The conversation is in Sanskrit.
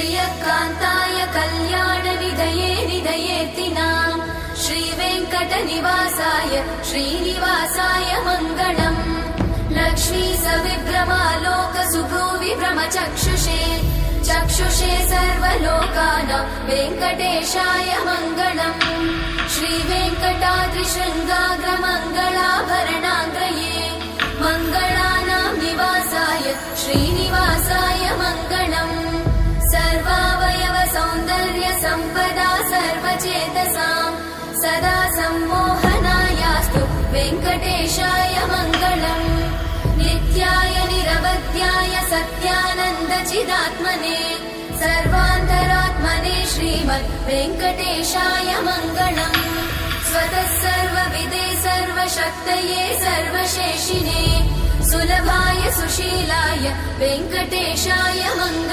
श्रियकान्ताय कल्याणनिधये निधयेतिनाम् श्रीवेङ्कटनिवासाय श्रीनिवासाय मङ्गलम् लक्ष्मी सविभ्रमालोकसुभ्रूविभ्रमचक्षुषे चक्षुषे सर्वलोकानां वेङ्कटेशाय मङ्गलम् श्रीवेङ्कटाद्रिशृङ्गाग्रमङ्गलाभरणाङ्गये मङ्गलानां निवासाय श्रीनिवासाय मङ्गलम् सर्वावयव सौन्दर्य सम्पदा सर्वचेतसां सदा सम्मोहनायास्तु वेङ्कटेशाय मङ्गलम् नित्याय निरवध्याय सत्यानन्दचिदात्मने सर्वान्तरात्मने श्रीमद् वेङ्कटेशाय मङ्गलम् स्वतः सर्वविदे सर्वशक्तये सर्वशेषिने सुलभाय सुशीलाय वेङ्कटेशाय मङ्गलम्।